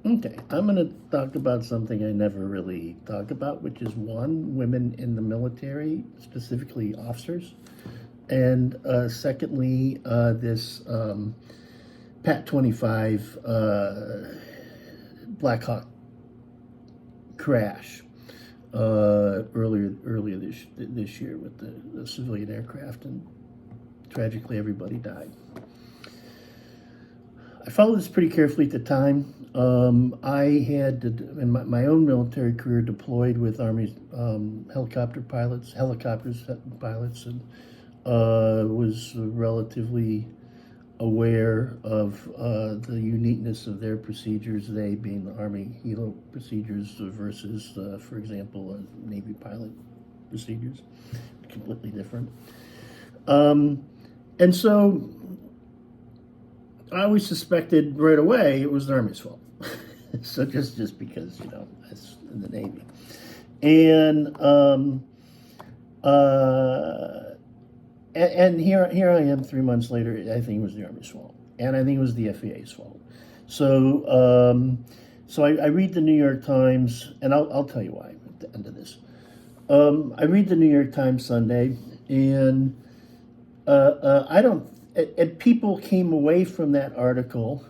Okay, I'm going to talk about something I never really talk about, which is one, women in the military, specifically officers, and secondly, this Pat 25 Black Hawk crash earlier this year with the civilian aircraft, and tragically everybody died. I followed this pretty carefully at the time. I had, in my own military career, deployed with Army helicopters, pilots, and was relatively aware of the uniqueness of their procedures, they being the Army helo procedures versus, for example, Navy pilot procedures, completely different. And so I always suspected right away it was the Army's fault. So just because, it's in the Navy. And and here I am 3 months later. I think it was the Army's fault, and I think it was the FAA's fault. So I read the New York Times, and I'll tell you why at the end of this. I read the New York Times Sunday, and I don't. And people came away from that article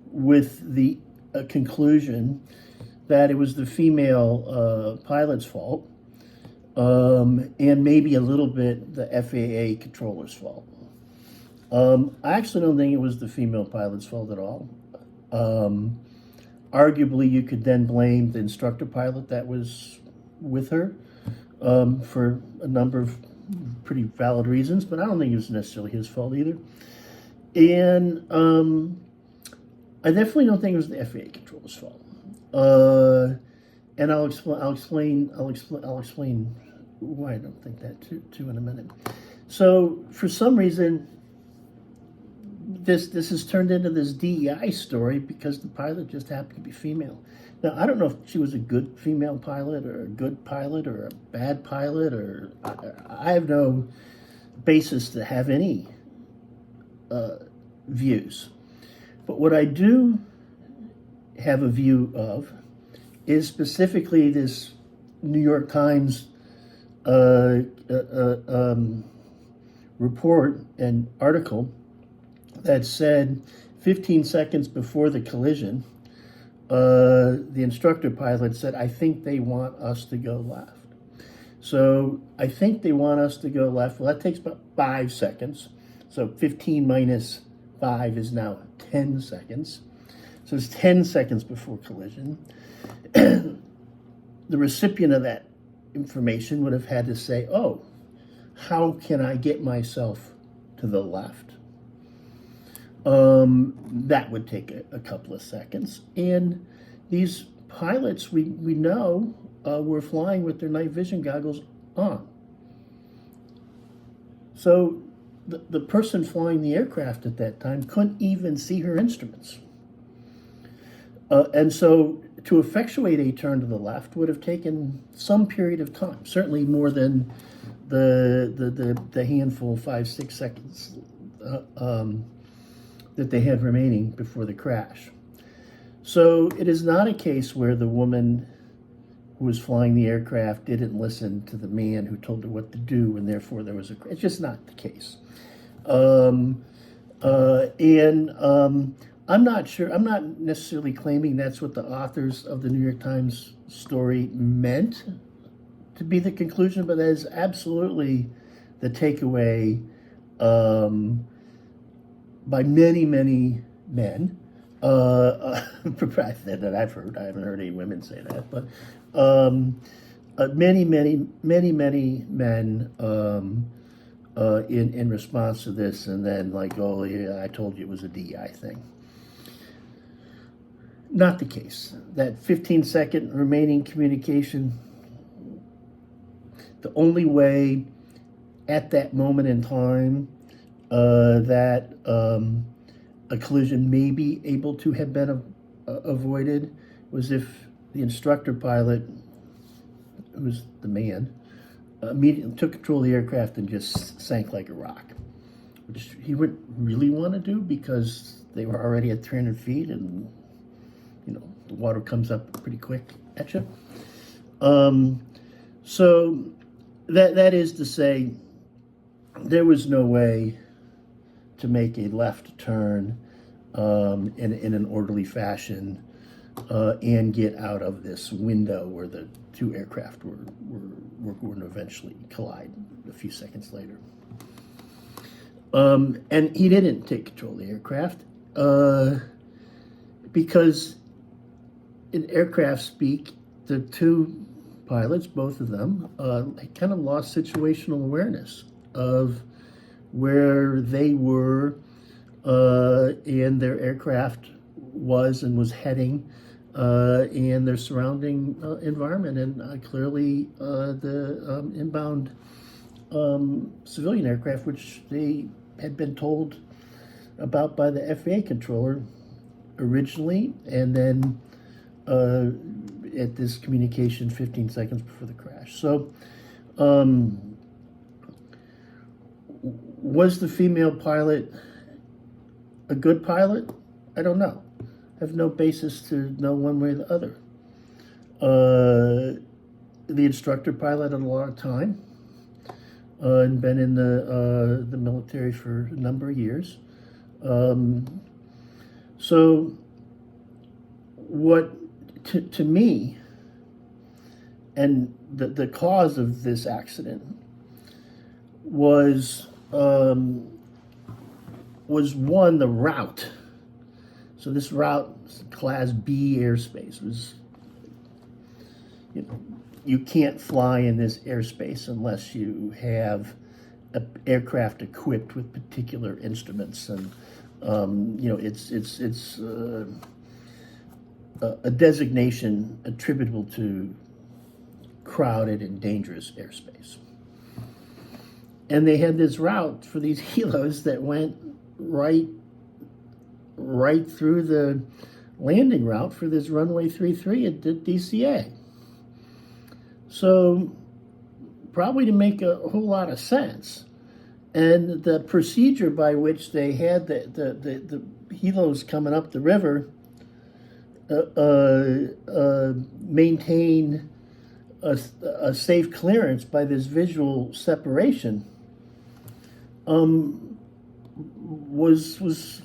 with the conclusion that it was the female pilot's fault, and maybe a little bit the FAA controller's fault. I actually don't think it was the female pilot's fault at all. Arguably, you could then blame the instructor pilot that was with her for a number of pretty valid reasons, but I don't think it was necessarily his fault either. And I definitely don't think it was the FAA controller's fault. And I'll explain why I don't think that too in a minute. So for some reason, this has turned into this DEI story because the pilot just happened to be female. Now, I don't know if she was a good female pilot or a good pilot or a bad pilot, or I have no basis to have any views. But what I do have a view of is specifically this New York Times report and article that said 15 seconds before the collision, the instructor pilot said, "I think they want us to go left." So I think they want us to go left. Well, that takes about 5 seconds. So 15 minus 5 is now 10 seconds. So it's 10 seconds before collision. The recipient of that information would have had to say, "Oh, how can I get myself to the left?" That would take a couple of seconds. And these pilots, we know, were flying with their night vision goggles on. So the person flying the aircraft at that time couldn't even see her instruments. And so to effectuate a turn to the left would have taken some period of time, certainly more than the handful, 5-6 seconds that they had remaining before the crash. So it is not a case where the woman who was flying the aircraft didn't listen to the man who told her what to do, and therefore there was a crash. It's just not the case. I'm not sure, I'm not necessarily claiming that's what the authors of the New York Times story meant to be the conclusion, but that is absolutely the takeaway by many, many men that I've heard. I haven't heard any women say that, but many men in response to this, and then like, "Oh yeah, I told you it was a DEI thing." Not the case. That 15-second remaining communication, the only way at that moment in time that a collision may be able to have been avoided was if the instructor pilot, who was the man, immediately took control of the aircraft and just sank like a rock, which he wouldn't really want to do because they were already at 300 feet and the water comes up pretty quick at you. So that is to say, there was no way to make a left turn in an orderly fashion and get out of this window where the two aircraft were going to eventually collide a few seconds later. And he didn't take control of the aircraft because in aircraft speak, the two pilots, both of them, kind of lost situational awareness of where they were and their aircraft was heading and their surrounding environment. And clearly the inbound civilian aircraft, which they had been told about by the FAA controller originally, and then at this communication 15 seconds before the crash. So was the female pilot a good pilot? I don't know. I have no basis to know one way or the other. The instructor pilot had a lot of time and been in the military for a number of years. So what to me, and the cause of this accident was one, the route. So this route, Class B airspace, was, you can't fly in this airspace unless you have an aircraft equipped with particular instruments, and it's a designation attributable to crowded and dangerous airspace. And they had this route for these helos that went right through the landing route for this runway 33 at the DCA. So probably to make a whole lot of sense. And the procedure by which they had the helos coming up the river maintain a safe clearance by this visual separation was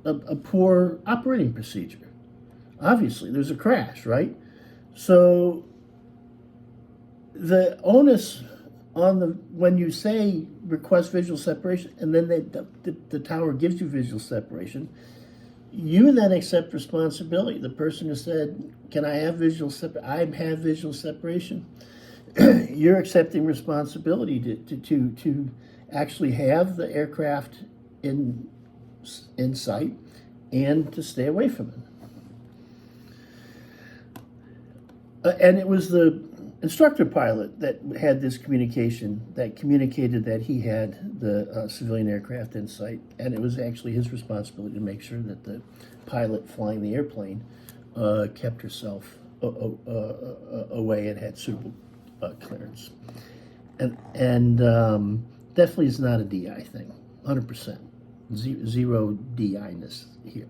a poor operating procedure. Obviously, there's a crash, right? So the onus on when you say request visual separation, and then the tower gives you visual separation, you then accept responsibility. The person who said, "Can I have visual separation?" I have visual separation. You're accepting responsibility to actually have the aircraft in sight and to stay away from it. And it was the instructor pilot that had this communication that communicated that he had the civilian aircraft in sight, and it was actually his responsibility to make sure that the pilot flying the airplane kept herself away and had suitable clearance. And definitely is not a DI thing, 100%. Zero DI-ness here.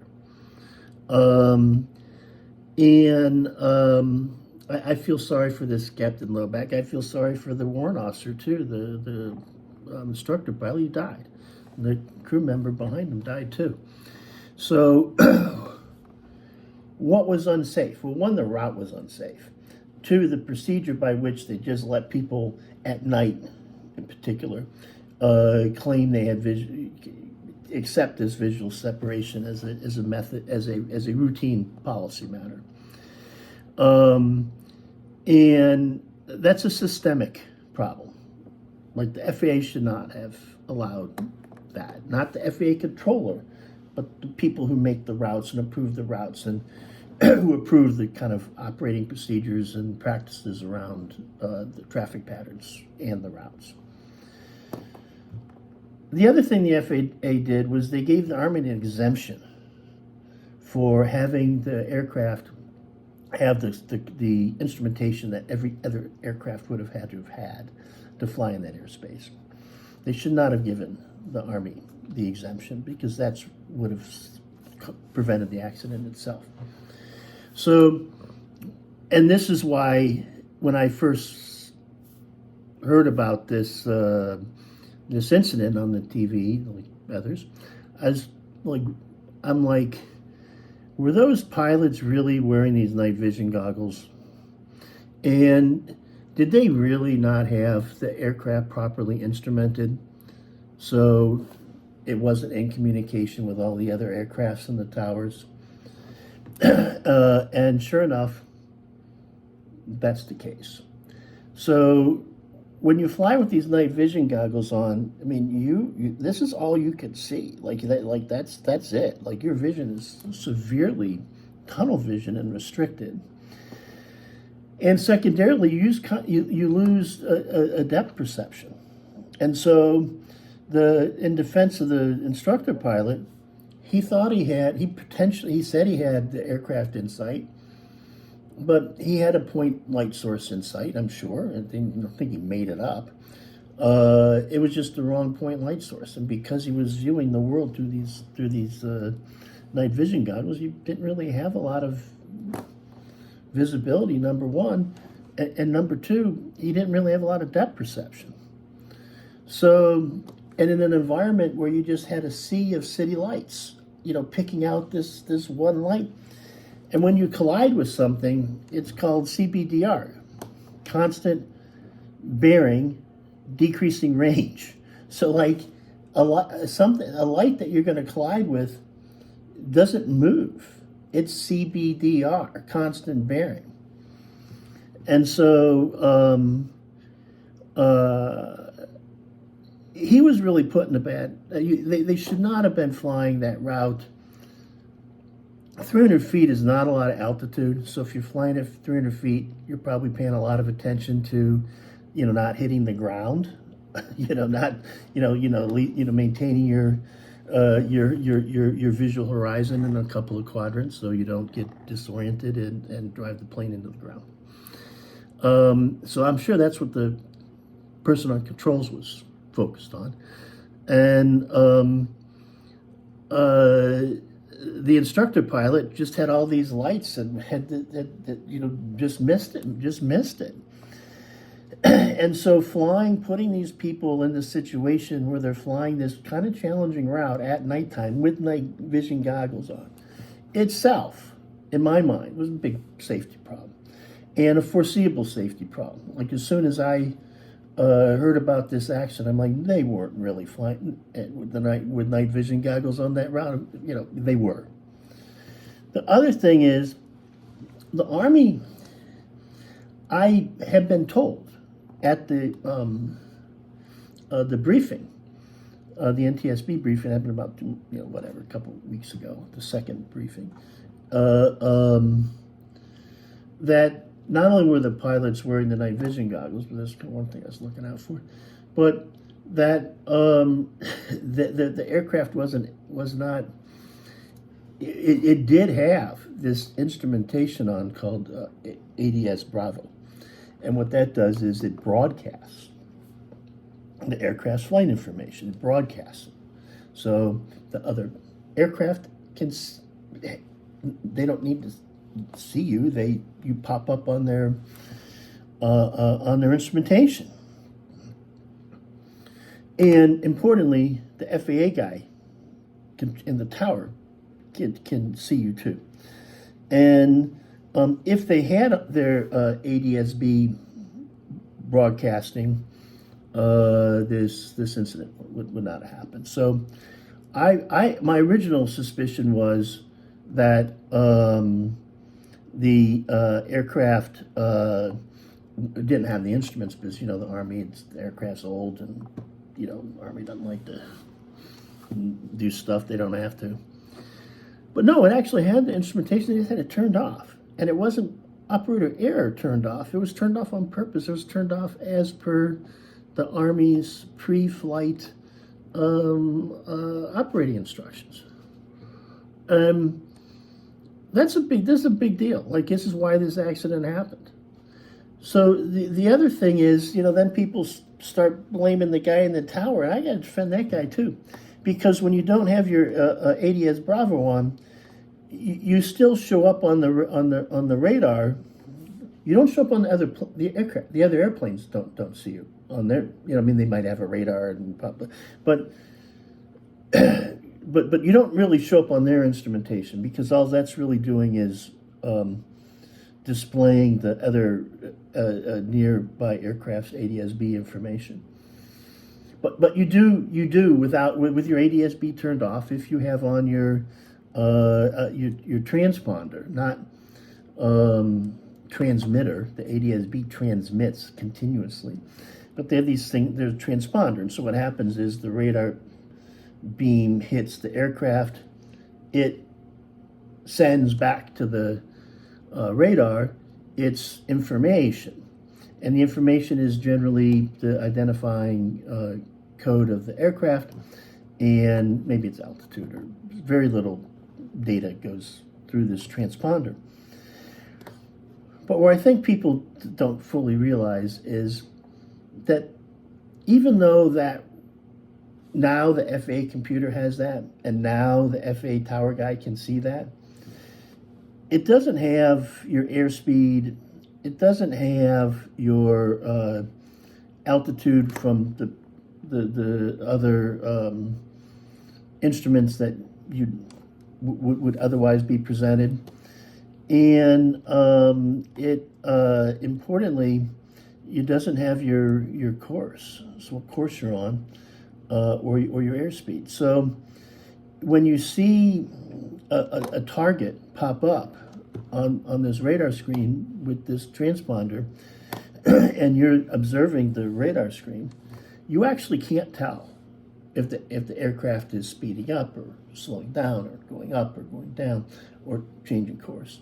I feel sorry for this Captain Loback. I feel sorry for the warrant officer, too, the instructor pilot. He died. The crew member behind him died, too. So what was unsafe? Well, one, the route was unsafe. Two, the procedure by which they just let people at night, in particular, claim they had accept this visual separation as a method, as a routine policy matter. And that's a systemic problem. Like, the FAA should not have allowed that. Not the FAA controller, but the people who make the routes and approve the routes and who approve the kind of operating procedures and practices around the traffic patterns and the routes. The other thing the FAA did was they gave the Army an exemption for having the aircraft have the instrumentation that every other aircraft would have had to fly in that airspace. They should not have given the Army the exemption because that would have prevented the accident itself. So, and this is why when I first heard about this incident on the TV, like others, I was like, I'm like, were those pilots really wearing these night vision goggles? And did they really not have the aircraft properly instrumented so it wasn't in communication with all the other aircrafts in the towers? And sure enough, that's the case. So when you fly with these night vision goggles on, I mean, you this is all you can see. That's it. Like your vision is severely tunnel vision and restricted. And secondarily, you lose a depth perception. And so, in defense of the instructor pilot, he said he had the aircraft in sight, but he had a point light source in sight, I'm sure. I don't think he made it up. It was just the wrong point light source, and because he was viewing the world through these night vision goggles, he didn't really have a lot of visibility, number one, and number two, he didn't really have a lot of depth perception. So, and in an environment where you just had a sea of city lights, picking out this one light, and when you collide with something, it's called CBDR, constant bearing, decreasing range. So, like a light that you're going to collide with doesn't move. It's CBDR, constant bearing. And so he was really put in a bad... They should not have been flying that route. 300 feet is not a lot of altitude. So if you're flying at 300 feet, you're probably paying a lot of attention to, not hitting the ground. Maintaining your visual horizon in a couple of quadrants so you don't get disoriented and drive the plane into the ground. So I'm sure that's what the person on controls was focused on. And the instructor pilot just had all these lights and just missed it. And so putting these people in this situation where they're flying this kind of challenging route at nighttime with night vision goggles on, itself, in my mind, was a big safety problem and a foreseeable safety problem. Like as soon as I heard about this accident, I'm like, they weren't really flying with night vision goggles on that route. They were. The other thing is, the Army, I have been told, at the briefing, the NTSB briefing happened about a couple of weeks ago, the second briefing, that not only were the pilots wearing the night vision goggles, but that's one thing I was looking out for, but that the aircraft was not. It did have this instrumentation on called ADS Bravo. And what that does is it broadcasts the aircraft's flight information. It broadcasts it. So the other aircraft they don't need to see you. You pop up on their instrumentation. And importantly, the FAA guy in the tower can see you too. And if they had their ADSB broadcasting, this incident would not have happened. So, my original suspicion was that the aircraft didn't have the instruments because the Army, the aircraft's old, and the Army doesn't like to do stuff they don't have to. But no, it actually had the instrumentation. They just had it turned off. And it wasn't operator error turned off. It was turned off on purpose. It was turned off as per the Army's pre-flight operating instructions. This is a big deal. Like, this is why this accident happened. So the other thing is, then people start blaming the guy in the tower. And I got to defend that guy too. Because when you don't have your ADS Bravo on, you still show up on the radar. You don't show up on the aircraft. The other airplanes don't see you on their. I mean, they might have a radar but but you don't really show up on their instrumentation, because all that's really doing is displaying the other nearby aircraft's ADS-B information. But you do with your ADS-B turned off if you have on your transponder, not transmitter. The ADS-B transmits continuously, but they have these things. There's a transponder, and so what happens is the radar beam hits the aircraft. It sends back to the radar its information, and the information is generally the identifying code of the aircraft, and maybe its altitude, or very little data goes through this transponder. But where I think people don't fully realize is that even though that now the FAA computer has that, and now the FAA tower guy can see that, it doesn't have your airspeed, it doesn't have your altitude from the other instruments that you would otherwise be presented. And it importantly, it doesn't have your course, so what course you're on, or your airspeed. So when you see a target pop up on this radar screen with this transponder, and you're observing the radar screen, you actually can't tell if the aircraft is speeding up or slowing down, or going up or going down, or changing course.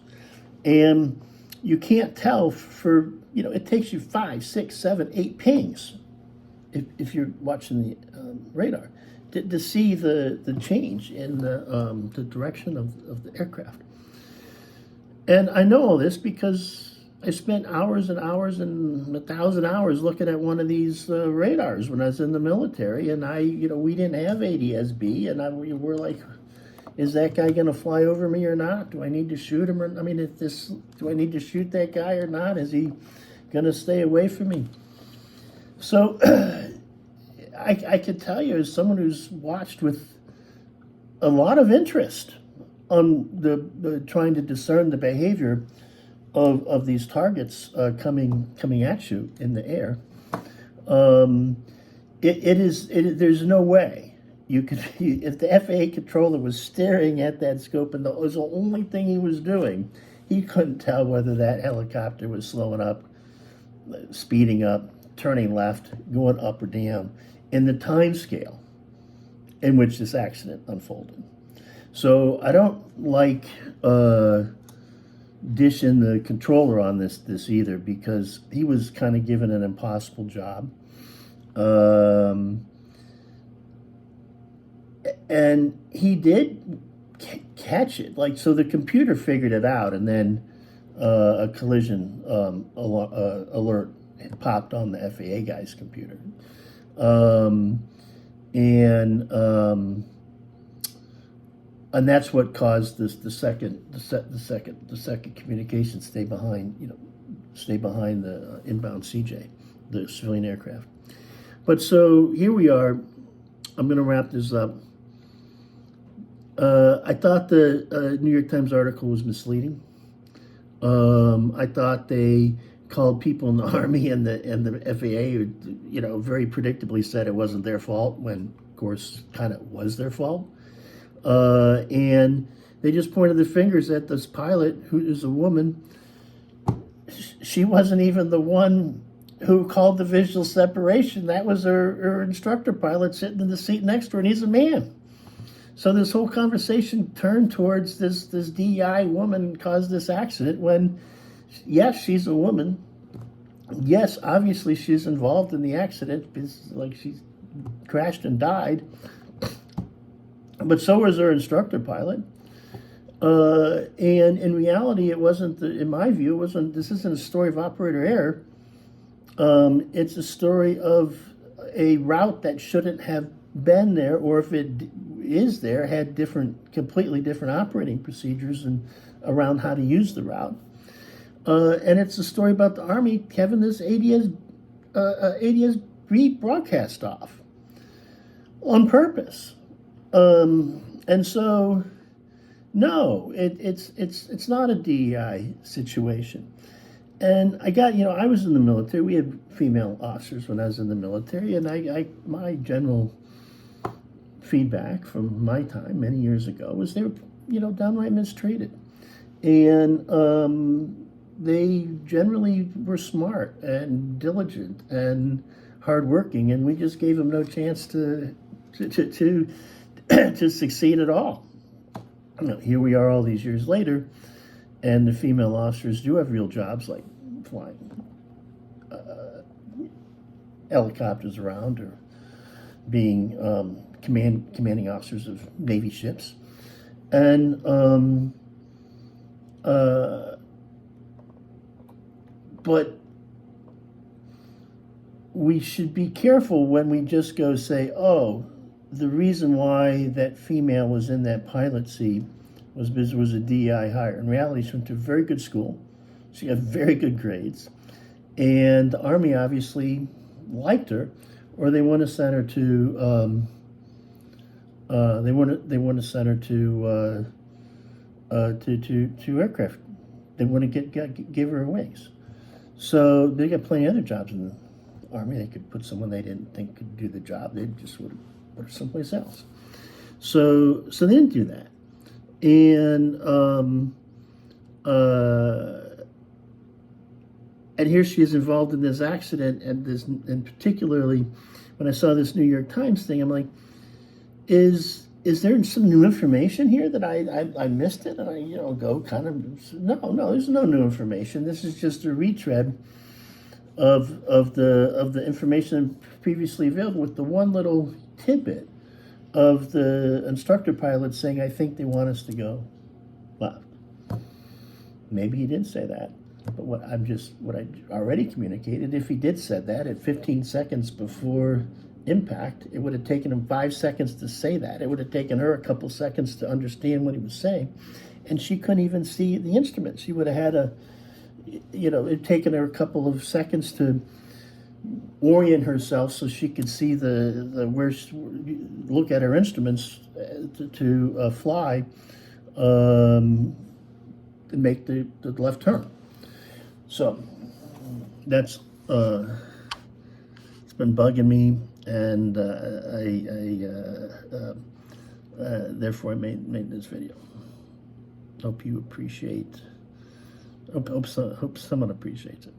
And you can't tell for, it takes you 5, 6, 7, 8 pings if you're watching the radar to see the change in the direction of the aircraft. And I know all this because I spent hours and hours and 1,000 hours looking at one of these radars when I was in the military, and we didn't have ADS-B, and we're like, is that guy going to fly over me or not? Do I need to shoot him? Do I need to shoot that guy or not? Is he going to stay away from me? So I could tell you, as someone who's watched with a lot of interest on the trying to discern the behavior of these targets coming at you in the air, there's no way you could, if the FAA controller was staring at that scope and that was the only thing he was doing, he couldn't tell whether that helicopter was slowing up, speeding up, turning left, going up or down, in the time scale in which this accident unfolded. So I don't like dishing the controller on this either, because he was kind of given an impossible job. And he did catch it. So the computer figured it out, and then a collision alert popped on the FAA guy's computer. And that's what caused the second communication stay behind the inbound CJ, the civilian aircraft. But so here we are. I'm going to wrap this up. I thought the New York Times article was misleading. I thought they called people in the Army and the FAA who, very predictably said it wasn't their fault, when, of course, kind of was their fault. And they just pointed their fingers at this pilot, who is a woman. She wasn't even the one who called the visual separation. That was her instructor pilot sitting in the seat next to her, and he's a man. So this whole conversation turned towards this DEI woman caused this accident, when, yes, she's a woman. Yes, obviously she's involved in the accident, because she crashed and died. But so was her instructor pilot. And in reality, it wasn't, in my view, this isn't a story of operator error. It's a story of a route that shouldn't have been there, or if is there had completely different operating procedures and around how to use the route. And it's a story about the Army having this ADS rebroadcast off on purpose. And so, no, it's not a DEI situation. And I was in the military. We had female officers when I was in the military, and my general feedback from my time many years ago was they were, downright mistreated. And they generally were smart and diligent and hardworking, and we just gave them no chance to succeed at all. Here we are all these years later, and the female officers do have real jobs like flying helicopters around or being commanding officers of Navy ships. And but we should be careful when we just go say, oh, the reason why that female was in that pilot seat was because it was a DEI hire. In reality, she went to a very good school. She got very good grades. And the Army obviously liked her, or they want to send her to to aircraft. They want to give her wings. So they got plenty of other jobs in the Army. They could put someone they didn't think could do the job. They just would have put her someplace else. So they didn't do that. And here she is involved in this accident, and particularly when I saw this New York Times thing, I'm like, is there some new information here that I missed it? And I go kind of, no, there's no new information. This is just a retread of the information previously available, with the one little tidbit of the instructor pilot saying, I think they want us to go left. Maybe he did say that, but what I already communicated, if he did said that at 15 seconds before impact, it would have taken him 5 seconds to say that. It would have taken her a couple seconds to understand what he was saying, and she couldn't even see the instrument. She would have had it'd taken her a couple of seconds to orient herself so she could see look at her instruments to fly and make the left turn. So that's it's been bugging me, and therefore I made this video. Hope you appreciate. Hope someone appreciates it.